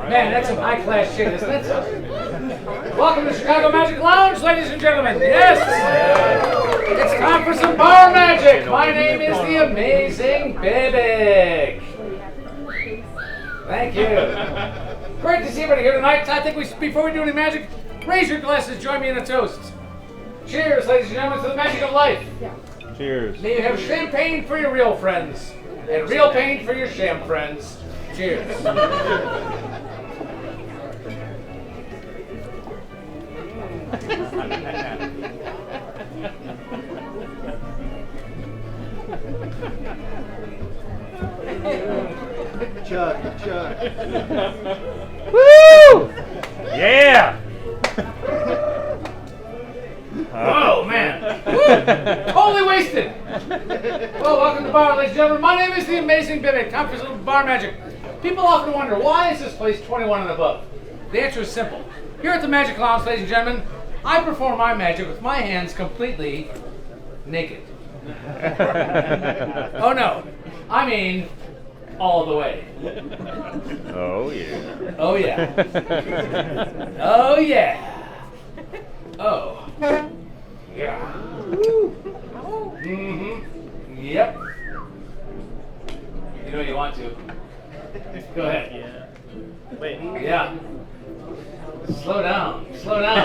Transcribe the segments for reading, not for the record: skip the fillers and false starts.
Man, that's some high-class shit, isn't it? Welcome to Chicago Magic Lounge, ladies and gentlemen. Yes! It's time for some bar magic. My name is the amazing Bibik. Thank you. Great to see everybody here tonight. I think before we do any magic, raise your glasses, join me in a toast. Cheers, ladies and gentlemen, to the magic of life. Cheers. May you have champagne for your real friends, and real pain for your sham friends. Cheers. Chuck. Woo! Yeah! Oh, man. Woo! Totally wasted. Well, welcome to the bar, ladies and gentlemen. My name is the amazing Bibik. Time for some bar magic. People often wonder, why is this place 21 and above? The answer is simple. Here at the Magic Lounge, ladies and gentlemen, I perform my magic with my hands completely naked. Oh, no. I mean, all the way. Oh, yeah. Oh, yeah. Oh, yeah. Oh. Yeah. Mm-hmm. Yep. You know you want to. Go ahead. Yeah. Wait. Yeah. Slow down. Slow down.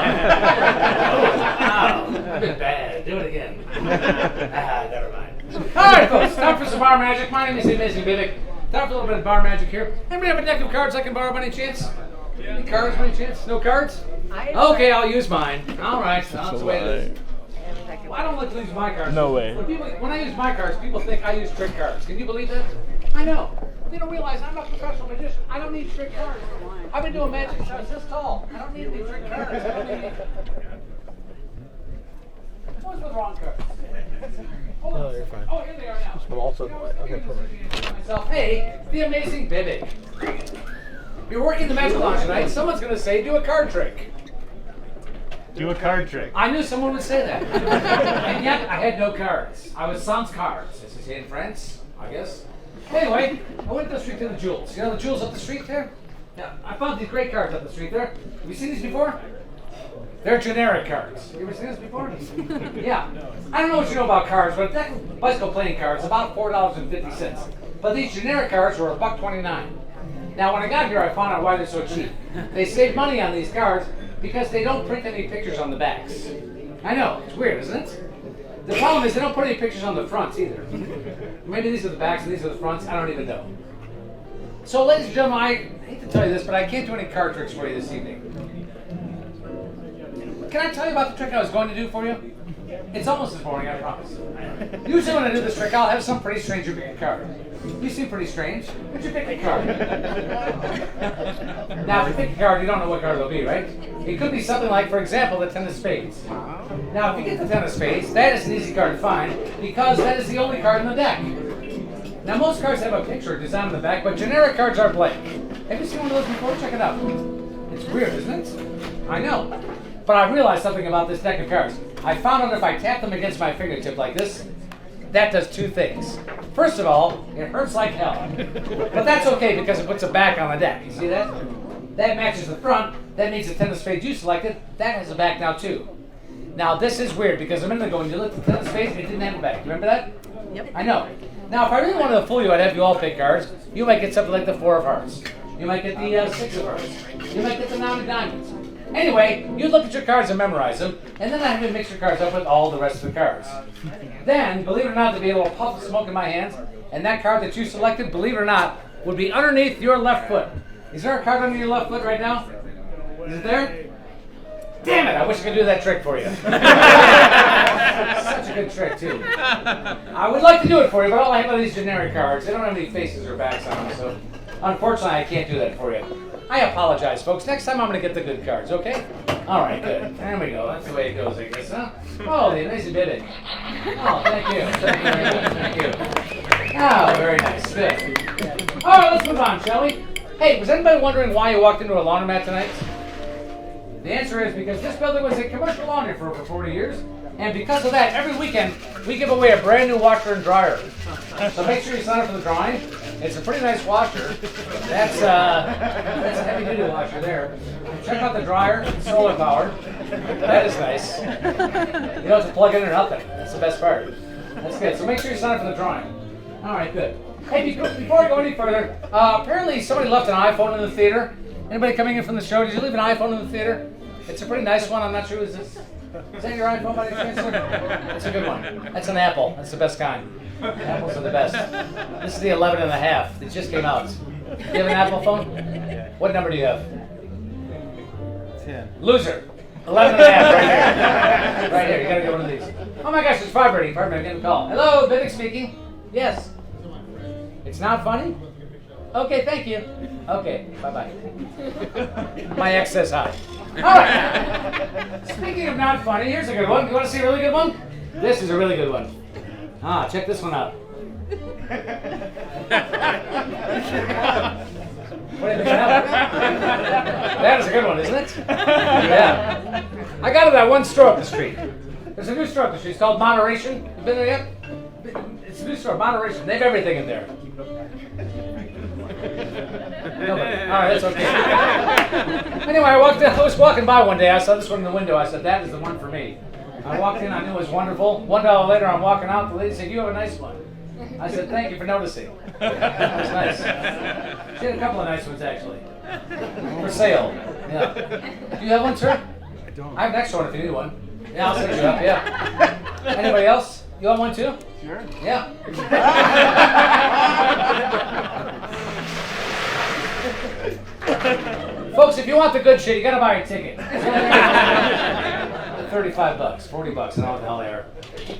Ow. I've been bad. Do it again. Never mind. All right, folks. Time for some bar magic. My name is the amazing Bibik. Time for a little bit of bar magic here. Anybody have a deck of cards I can borrow by any chance? Any cards by any chance? No cards? Okay, I'll use mine. All right. That's the way it is. Well, I don't like to use my cards. No way. When I use my cards, people think I use trick cards. Can you believe that? I know. They don't realize I'm a professional magician. I don't need trick cards. I've been doing magic since I was this tall. I don't need any trick cards. I don't need any... What's the wrong cards? Hold on. No, you're fine. Oh, here they are now. I'm also okay. Perfect. Myself. Hey, the amazing Bibik. You're working the Magic Lounge tonight. Someone's going to say, do a card trick. Do a card trick. I knew someone would say that. And yet, I had no cards. I was sans cards, as they say in France, I guess. Anyway, I went up the street to the Jewels. You know the Jewels up the street there? Yeah, I found these great cards up the street there. Have you seen these before? They're generic cards. You ever seen this before? Yeah. I don't know what you know about cards, but a deck of bicycle playing cards is about $4.50. But these generic cards were $1.29. Now, when I got here, I found out why they're so cheap. They save money on these cards because they don't print any pictures on the backs. I know, it's weird, isn't it? The problem is they don't put any pictures on the fronts either. Maybe these are the backs and these are the fronts, I don't even know. So, ladies and gentlemen, I hate to tell you this, but I can't do any card tricks for you this evening. Can I tell you about the trick I was going to do for you? It's almost as boring, I promise. Usually when I do this trick, I'll have some pretty stranger pick a card. You seem pretty strange. Would you pick a card? Now, if you pick a card, you don't know what card it'll be, right? It could be something like, for example, the Ten of Spades. Now, if you get the Ten of Spades, that is an easy card to find because that is the only card in the deck. Now, most cards have a picture designed on the back, but generic cards are blank. Have you seen one of those before? Check it out. It's weird, isn't it? I know. But I realized something about this deck of cards. I found out if I tap them against my fingertip like this, that does two things. First of all, it hurts like hell. But that's okay because it puts a back on the deck. You see that? That matches the front. That means the Ten of Spades you selected, that has a back now too. Now this is weird because a minute ago when you looked at the Ten of Spades, it didn't have a back. You remember that? Yep. I know. Now if I really wanted to fool you, I'd have you all pick cards. You might get something like the Four of Hearts. You might get the Six of Hearts. You might get the Nine of Diamonds. Anyway, you look at your cards and memorize them, and then I have you mix your cards up with all the rest of the cards. Then, believe it or not, there'd be a little puff of smoke in my hands, and that card that you selected, believe it or not, would be underneath your left foot. Is there a card under your left foot right now? Is it there? Damn it, I wish I could do that trick for you. Such a good trick, too. I would like to do it for you, but all I have are these generic cards. They don't have any faces or backs on them, so unfortunately I can't do that for you. I apologize, folks. Next time I'm going to get the good cards, okay? All right, good. There we go. That's the way it goes, I guess, huh? Oh, the amazing Bibik. Oh, thank you. Thank you very much. Thank you. Oh, very nice. Good. All right, let's move on, shall we? Hey, was anybody wondering why you walked into a laundromat tonight? The answer is because this building was a commercial laundry for over 40 years. And because of that, every weekend we give away a brand new washer and dryer. So make sure you sign up for the drawing. It's a pretty nice washer. That's a heavy duty washer there. And check out the dryer, it's solar powered. That is nice. You don't have to plug in or nothing. That's the best part. That's good. So make sure you sign up for the drawing. All right, good. Hey, before I go any further, apparently somebody left an iPhone in the theater. Anybody coming in from the show, did you leave an iPhone in the theater? It's a pretty nice one. I'm not sure. Is that your iPhone by any chance, sir? It's a good one. That's an Apple. That's the best kind. Apples are the best. This is the 11 and a half. It just came out. Do you have an Apple phone? What number do you have? 10. Loser. 11 and a half right here. Right here. You gotta get one of these. Oh my gosh, it's vibrating. Pardon me, I'm getting a call. Hello, Bibik speaking. Yes. It's not funny? Okay, thank you. Okay, bye-bye. My ex says hi. All right. Speaking of not funny, here's a good one. You want to see a really good one? This is a really good one. Check this one out. What do you think of that one? That is a good one, isn't it? Yeah. I got it at one store up the street. There's a new store up the street. It's called Moderation. You been there yet? It's a new store, Moderation. They have everything in there. Nobody. All right, that's okay. Anyway, I was walking by one day. I saw this one in the window. I said, that is the one for me. I walked in. I knew it was wonderful. $1 later, I'm walking out. The lady said, you have a nice one. I said, thank you for noticing. That was nice. She had a couple of nice ones, actually. For sale. Yeah. Do you have one, sir? I don't. I have an extra one if you need one. Yeah, I'll set you up, yeah. Anybody else? You want one, too? Sure. Yeah. Folks, if you want the good shit, you gotta buy a ticket. $35, $40, I don't know what the hell they are.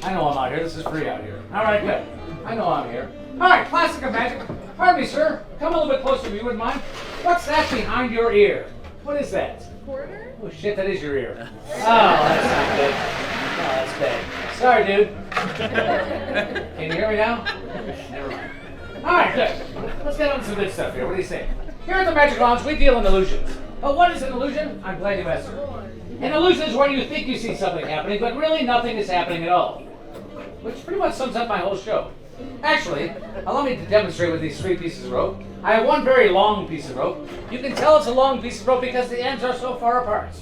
I know I'm out here. This is free out here. All right, good. I know I'm here. All right, classic of magic. Pardon me, sir. Come a little bit closer if you wouldn't mind. What's that behind your ear? What is that? Quarter? Oh shit, that is your ear. Oh, that's not good. Oh, that's bad. Sorry, dude. Can you hear me now? Never mind. All right, good. Let's get on to some good stuff here. What do you say? Here at the Magic Lounge, we deal in illusions. But what is an illusion? I'm glad you asked. An illusion is where you think you see something happening, but really nothing is happening at all. Which pretty much sums up my whole show. Actually, allow me to demonstrate with these 3 pieces of rope. I have one very long piece of rope. You can tell it's a long piece of rope because the ends are so far apart.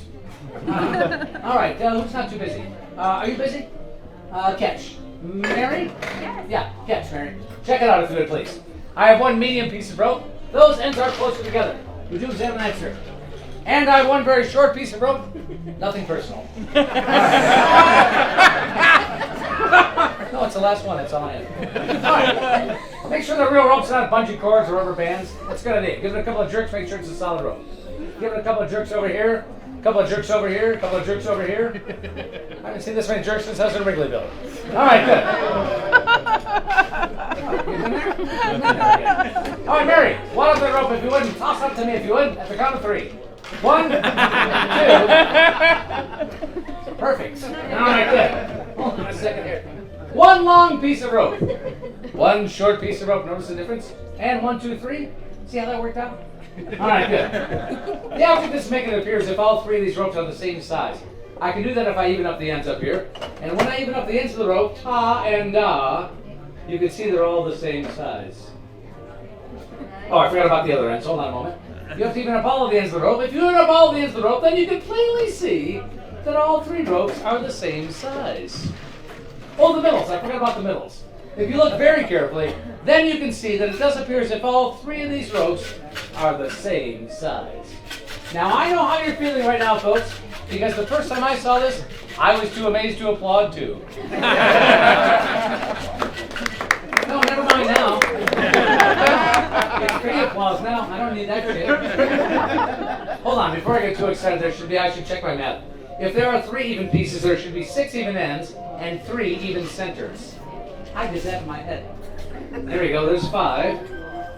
All right, who's not too busy? Are you busy? Catch. Mary? Yes. Yeah, catch, Mary. Check it out if you would, please. I have one medium piece of rope. Those ends are closer together. Would you examine that, sir? And I have one very short piece of rope. Nothing personal. No, it's the last one. That's all I have. All right. Make sure the real rope's not bungee cords or rubber bands. That's a good idea. Give it a couple of jerks. Make sure it's a solid rope. Give it a couple of jerks over here. A couple of jerks over here. A couple of jerks over here. I haven't seen this many jerks since I was in Wrigleyville. All right, good. You been there? All right, Mary. Wad up that rope if you would, and toss up to me if you would, at the count of 3. 1, 2. Perfect. All right, good. Hold on a second here. One long piece of rope. One short piece of rope. Notice the difference? And 1, 2, 3. See how that worked out? All right, good. The object is making it appear as if all 3 of these ropes are the same size. I can do that if I even up the ends up here. And when I even up the ends of the rope, ta and da, you can see they're all the same size. Oh, I forgot about the other ends. Hold on a moment. You have to even up all of the ends of the rope. If you even up all of the ends of the rope, then you can plainly see that all 3 ropes are the same size. Oh, the middles. I forgot about the middles. If you look very carefully, then you can see that it does appear as if all 3 of these ropes are the same size. Now, I know how you're feeling right now, folks, because the first time I saw this, I was too amazed to applaud, too. No, never mind now. It's free applause now. I don't need that shit. Hold on, before I get too excited, I should check my math. If there are 3 even pieces, there should be 6 even ends and 3 even centers. I did that in my head. There we go, there's 5.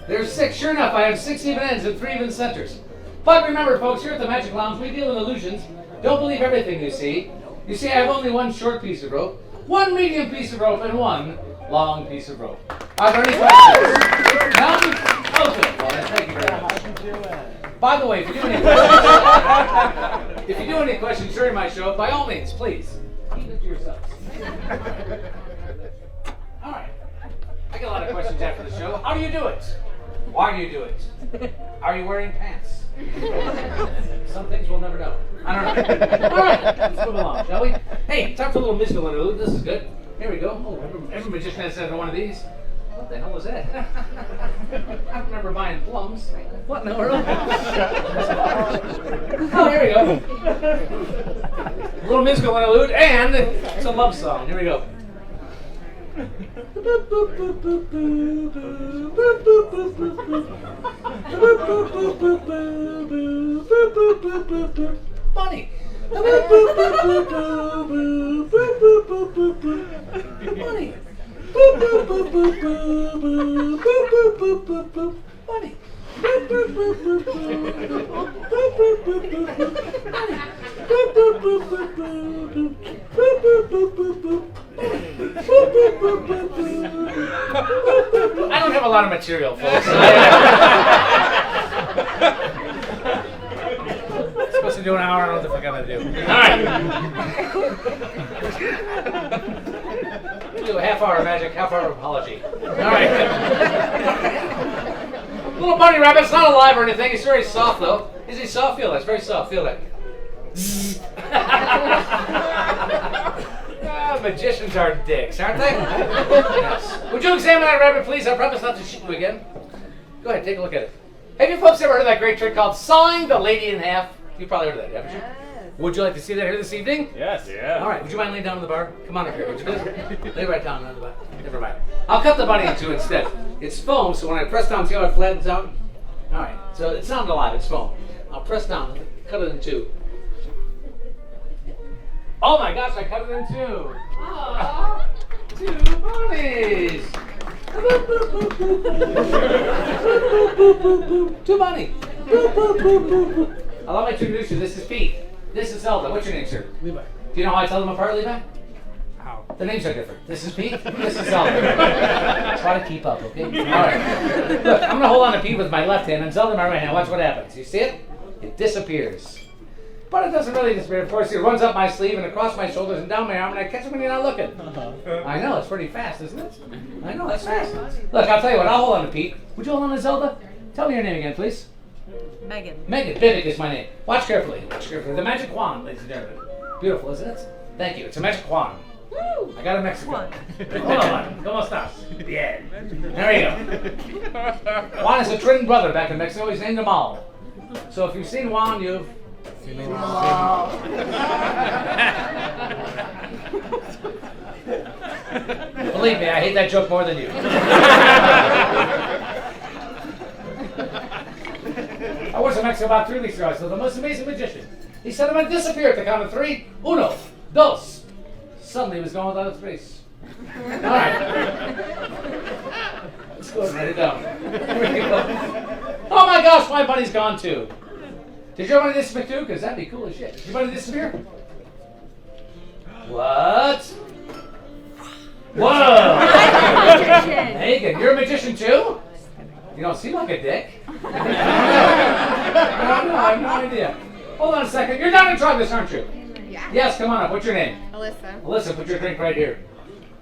There's 6. Sure enough, I have 6 even ends and 3 even centers. But remember, folks, here at the Magic Lounge, we deal in illusions. Don't believe everything you see. You see, I have only one short piece of rope, one medium piece of rope, and one long piece of rope. Are there any questions? None? Okay. Well, then, thank you very much. By the way, if you do any questions during my show, by all means, please, keep it to yourselves. All right. I get a lot of questions after the show. How do you do it? Why do you do it? Are you wearing pants? Some things we'll never know. I don't know. All right, let's move along, shall we? Hey, time for a little musical interlude. This is good. Here we go. Oh, every magician has one of these. What the hell was that? I remember buying plums. What in the world? Oh, here we go. A little musical interlude and it's a love song. Here we go. Bunny. Bunny. Bunny. I don't have a lot of material, folks. Supposed to do an hour. I don't know what I'm gonna do. All right. Do a half hour magic, half hour apology. All right. Little bunny rabbit's not alive or anything. He's very soft though. Is he soft? Feel that. It's very soft. Feel that. Magicians are dicks, aren't they? Yes. Would you examine that rabbit, please? I promise not to shoot you again. Go ahead, take a look at it. Have you folks ever heard of that great trick called sawing the lady in half? You've probably heard of that, haven't you? Would you like to see that here this evening? Yes. Yeah. All right. Would you mind laying down on the bar? Come on up here. Would you please? Lay right down on the bar. Never mind. I'll cut the bunny in two instead. It's foam, so when I press down, see how it flattens out? All right. So it's not alive. It's foam. I'll press down, cut it in two. Oh my gosh! I cut it in two. Aww. Two bunnies. Two bunnies. Allow me to introduce you. This is Pete. This is Zelda. What's your name, sir? Levi. Do you know how I tell them apart, Levi? How? The names are different. This is Pete. This is Zelda. Try to keep up, okay? All right. Look, I'm going to hold on to Pete with my left hand and Zelda my right hand. Watch what happens. You see it? It disappears. But it doesn't really disappear. Of course, it runs up my sleeve and across my shoulders and down my arm, and I catch it when you're not looking. I know. It's pretty fast, isn't it? I know. That's fast. Look, I'll tell you what. I'll hold on to Pete. Would you hold on to Zelda? Tell me your name again, please. Megan. Megan. Bibik is my name. Watch carefully. Watch carefully. The magic wand, ladies and gentlemen. Beautiful, isn't it? Thank you. It's a magic wand. Woo! I got it in Mexico. Wand. Hold on. ¿Cómo estás? Bien. There you go. Juan is a twin brother back in Mexico. He's named Amal. So if you've seen Juan, you've seen Amal. Believe me, I hate that joke more than you. I was in Mexico about 3 weeks ago. I saw the most amazing magician. He said I'm going to disappear at the count of 3. Uno, dos. Suddenly he was going without a trace. All right. Let's go and write it down. Here we go. Oh my gosh, my bunny's gone too. Did your bunny disappear too? Because that'd be cool as shit. Did your bunny disappear? What? Whoa! Megan, you're a magician too? You don't seem like a dick. I have no idea. Hold on a second. You're down to try this, aren't you? Yeah. Yes, come on up. What's your name? Alyssa. Alyssa, put your drink right here.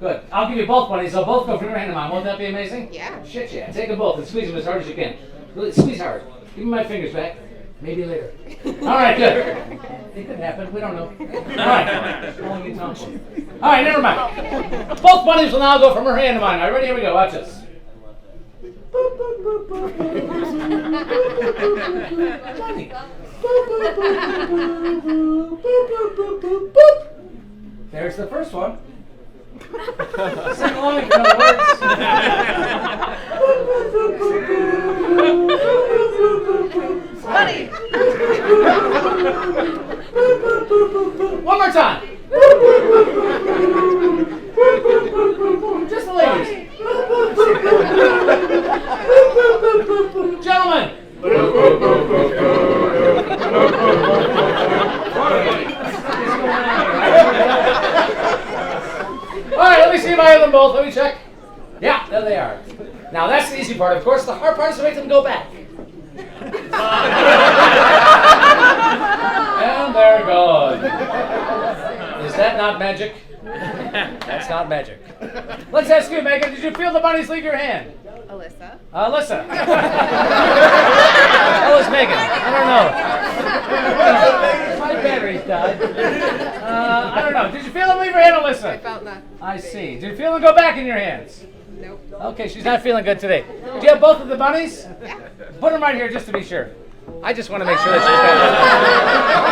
Good. I'll give you both bunnies. They'll both go from your hand to mine. Won't that be amazing? Yeah. Shit, yeah. Take them both and squeeze them as hard as you can. Really, squeeze hard. Give me my fingers back. Maybe later. All right, good. It could happen. We don't know. All right. How long you talk for? All right, never mind. Both bunnies will now go from her hand to mine. All right, ready? Here we go. Watch this. Bunny. There's the first one. Sing along if you know the words. Bunny. One more time. Just the ladies. Gentlemen. All right, let me see if I have them both. Let me check. Yeah, there they are. Now that's the easy part. Of course, the hard part is to make them go back. And they're gone. Is that not magic? That's not magic. Let's ask you, Megan, did you feel the bunnies leave your hand? Alyssa. Alyssa. That was Megan. I don't know. My battery's died. I don't know. Did you feel them leave your hand, Alyssa? I felt that. I see. Did you feel them go back in your hands? Nope. Okay, she's not feeling good today. Do you have both of the bunnies? Yeah. Put them right here just to be sure. I just want to make sure that she's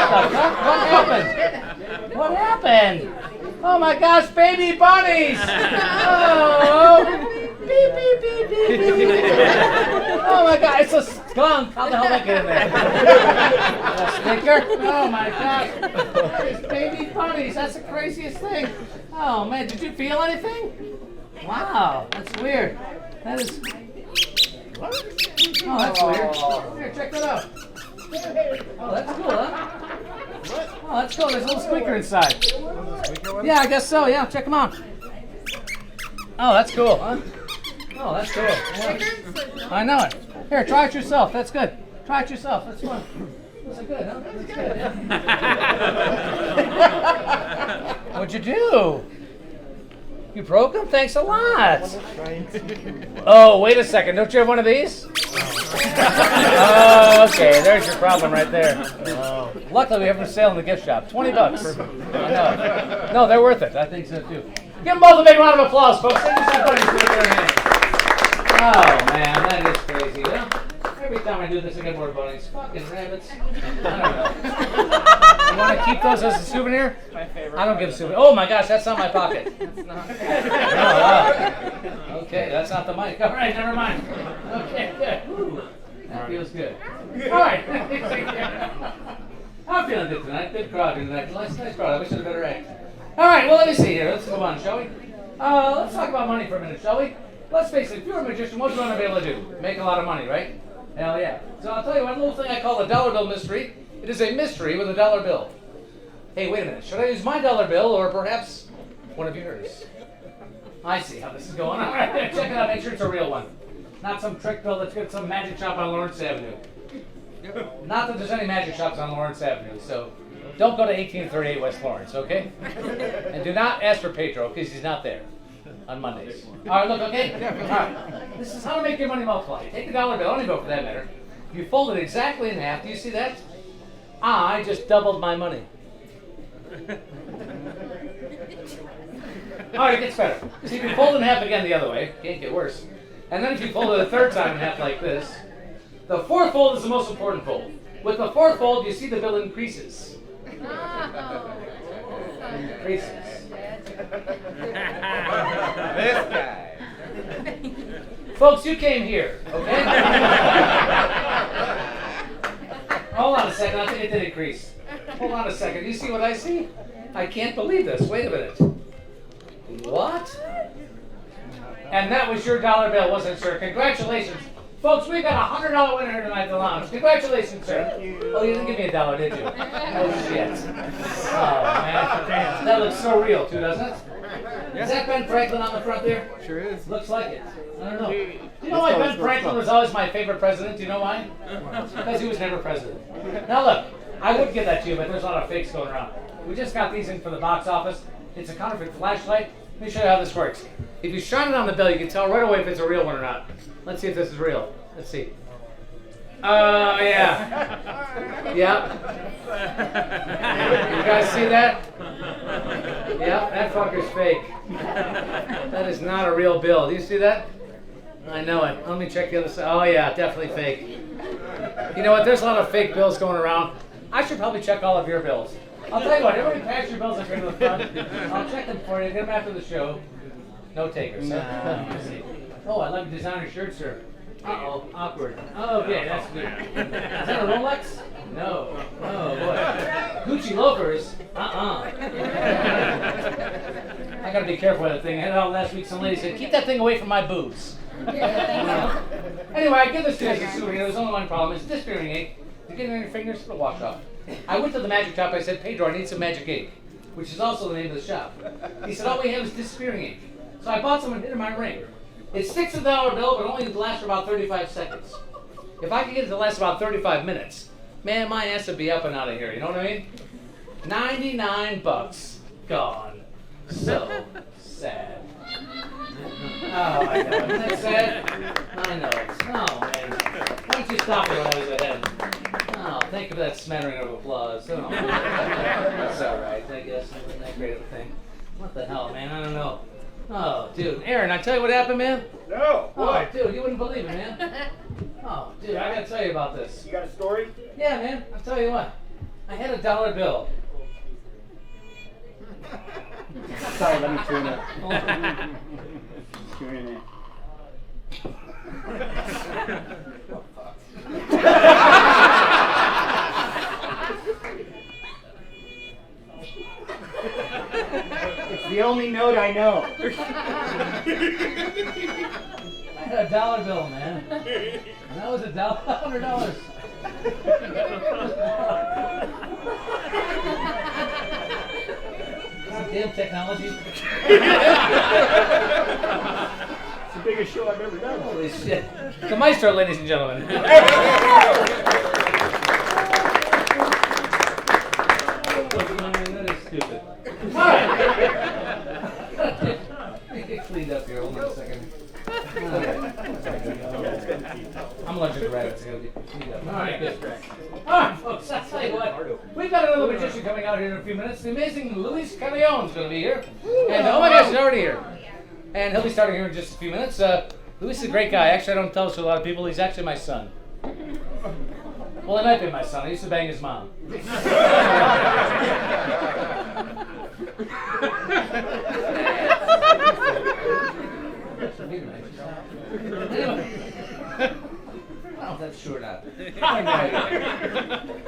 got it. What happened? What happened? Oh my gosh, baby bunnies! Oh! Beep, beep, beep, beep, beep. Oh my god, it's a skunk! How the hell did I get in there? A stinker? Oh my gosh. It's baby bunnies, that's the craziest thing. Oh man, did you feel anything? Wow, that's weird. That is... What? Oh, that's weird. Here, check that out. Oh, that's cool, huh? Oh, that's cool. There's a little squeaker inside. Yeah, I guess so. Yeah, check them out. Oh, that's cool, huh? Oh, that's cool. Yeah. I know it. Here, try it yourself. That's good. Try it yourself. That's fun. That's good, huh? That's good, yeah. What'd you do? You broke them? Thanks a lot. Oh, wait a second. Don't you have one of these? Oh, okay. There's your problem right there. Luckily, we have them for sale in the gift shop. $20. I know. No, they're worth it. I think so, too. Give them both a big round of applause, folks. Thank you so much for their hands. Oh, man. That is crazy, huh? Every time I do this, I get more bunnies. Fucking rabbits. I don't know. You want to keep those as a souvenir? My favorite. I don't give a souvenir. Oh my gosh, that's not my pocket. It's not. Oh, wow. Okay, that's not the mic. All right, never mind. Okay, good. Ooh, that feels good. All right. I'm feeling good tonight. Good crowd here tonight. Nice crowd. I wish I had a better act. All right, well, let me see here. Let's move on, shall we? Let's talk about money for a minute, shall we? Let's face it, if you're a magician, what do you want to be able to do? Make a lot of money, right? Hell yeah. So I'll tell you one little thing I call the dollar bill mystery. It is a mystery with a dollar bill. Hey, wait a minute. Should I use my dollar bill or perhaps one of yours? I see how this is going. All right, check it out. Make sure it's a real one. Not some trick bill that's got some magic shop on Lawrence Avenue. Not that there's any magic shops on Lawrence Avenue, so don't go to 1838 West Lawrence, okay? And do not ask for Pedro, because he's not there on Mondays. All right, look, okay? All right. This is how to make your money multiply. Take the dollar bill, any bill for that matter. You fold it exactly in half. Do you see that? I just doubled my money. All right, it gets better. See, if you fold it in half again the other way, can't get worse. And then if you fold it a third time in half like this, the fourth fold is the most important fold. With the fourth fold, you see the bill increases. Increases. This guy. Folks, you came here, okay? Hold on a second, I think it did increase. Hold on a second, you see what I see? I can't believe this, wait a minute. What? And that was your dollar bill, wasn't it, sir? Congratulations. Folks, we got a $100 winner here tonight at the lounge. Congratulations, sir. Thank you. Oh, you didn't give me a dollar, did you? Oh, shit. Oh, man. That looks so real, too, doesn't it? Is that Ben Franklin on the front there? Sure is. Looks like it. I don't know. Do you know why Ben Franklin was always my favorite president? Do you know why? Because he was never president. Now look, I would give that to you, but there's a lot of fakes going around. We just got these in for the box office. It's a counterfeit flashlight. Let me show you how this works. If you shine it on the bill, you can tell right away if it's a real one or not. Let's see if this is real. Let's see. Oh, yeah. Yep. You guys see that? Yep, that fucker's fake. That is not a real bill. Do you see that? I know it. Let me check the other side. Oh, yeah, definitely fake. You know what? There's a lot of fake bills going around. I should probably check all of your bills. I'll tell you what, everybody pass your bills up here to the front. I'll check them for you. Get them after the show. No takers. No. Oh, I love your designer shirt, sir. Uh-oh, awkward. Oh, okay, that's good. Is that a Rolex? No. Oh, boy. Gucci loafers? Uh-uh. I gotta be careful with that thing. I had it out last week. Some lady said, keep that thing away from my boobs. Anyway, I give this to you as a souvenir. There's only one problem. It's this hearing aid. You get it on your fingers, it'll wash off. I went to the magic shop. I said, Pedro, I need some magic ink, which is also the name of the shop. He said, all we have is disappearing ink. So I bought some and hid in my ring. It sticks to the dollar bill, but only lasts for about 35 seconds. If I could get it to last about 35 minutes, man, my ass would be up and out of here. You know what I mean? $99 gone. So sad. Oh, I know. Isn't that sad? I know. Oh, man. Why don't you stop it when I was ahead? Oh, thank you for that smattering of applause. Oh, that's all right, I guess. Wasn't that great of a thing? What the hell, man? I don't know. Oh, dude. Aaron, I tell you what happened, man? No. Oh, dude, you wouldn't believe it, man. Oh, dude, I gotta tell you about this. You got a story? Yeah, man. I'll tell you what. I had $1 bill. Sorry, let me tune it. Oh. Tune it. It's the only note I know. I had $1 bill, man. And that was $100. Goddamn technology. It's the biggest show I've ever done. Holy shit. The Maestro, ladies and gentlemen. That is stupid. Alright. Get cleaned up here. Hold on a second. I'm allergic to rabbits. I gotta get cleaned up. Alright, good. Alright, folks, I'll tell you what. We've got another magician coming out here in a few minutes. The amazing Luis Carleon's going to be here. And oh my gosh, he's already here. And he'll be starting here in just a few minutes. Luis is a great guy. Actually, I don't tell this to a lot of people. He's actually my son. Well, he might be my son. I used to bang his mom. Oh, that's sure not.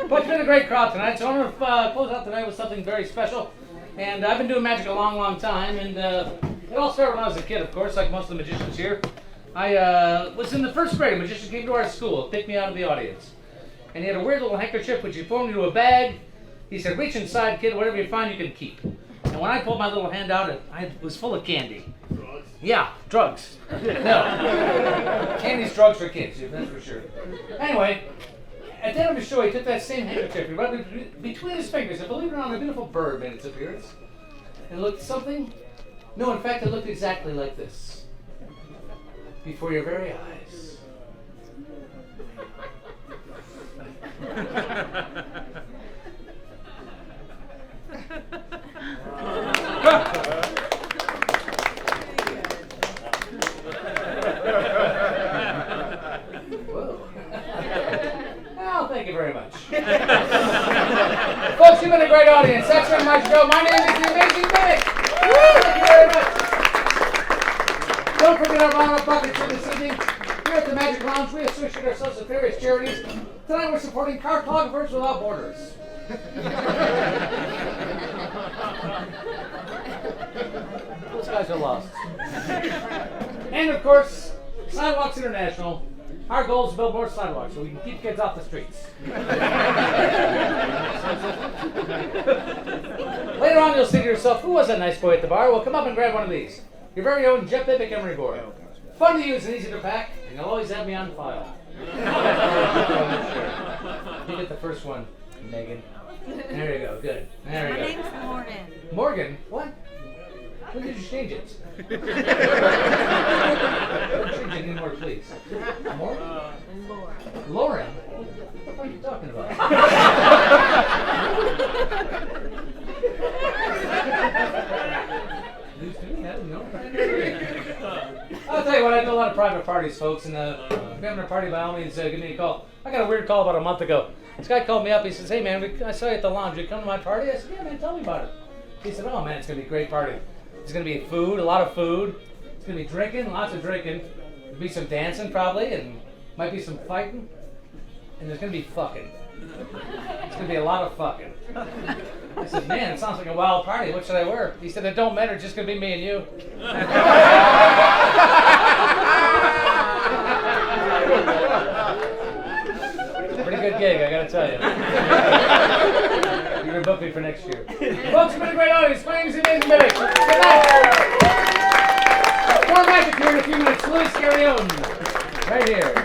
But it's been a great crowd tonight, so I'm going to close out tonight with something very special. And I've been doing magic a long, long time, and it all started when I was a kid, of course, like most of the magicians here. I was in the first grade. A magician came to our school, picked me out of the audience. And he had a weird little handkerchief which he formed into a bag. He said, reach inside, kid, whatever you find you can keep. And when I pulled my little hand out, it was full of candy. Drugs? Yeah, drugs. No. Candy's drugs for kids, that's for sure. Anyway, at the end of the show, he took that same handkerchief, he rubbed it between his fingers, and believe it or not, a beautiful bird made its appearance. And looked something. No, in fact, it looked exactly like this. Before your very eyes. Whoa. Well, thank you very much. Folks, you've been a great audience. That's been my show. My name is the amazing Bibik. Thank you very much. Don't forget our round-up buckets for this evening. Here at the Magic Lounge, we associate ourselves with various charities. Tonight we're supporting Cartographers Without Borders. Those guys are lost. And of course, Sidewalks International. Our goal is to build more sidewalks so we can keep kids off the streets. Later on, you'll say to yourself, who was that nice boy at the bar? Well, come up and grab one of these. Your very own Jeff Bibik emery board. Fun to use and easy to pack, and you'll always have me on file. You get the first one, Megan. There you go, good. There you go. My name's Morgan. Morgan? What? When did you change it? Don't change it anymore, please. Morgan? Lauren. Lauren? What are you talking about? News to me, I didn't know. I'll tell you what, I do a lot of private parties, folks, and if you're having a party, by all means, give me a call. I got a weird call about a month ago. This guy called me up, he says, hey man, I saw you at the lounge, you come to my party? I said, yeah man, tell me about it. He said, oh man, it's going to be a great party. There's going to be food, a lot of food. It's going to be drinking, lots of drinking. There'll be some dancing probably, and might be some fighting. And there's going to be fucking. It's going to be a lot of fucking. I said, man, it sounds like a wild party. What should I wear? He said, it don't matter. It's just going to be me and you. Pretty good gig, I got to tell you. You're going to book me for next year. Folks, it's been a great audience. My name is Amazing Bibik. Good night. More magic here in a few minutes. Luis Carleon. Right here.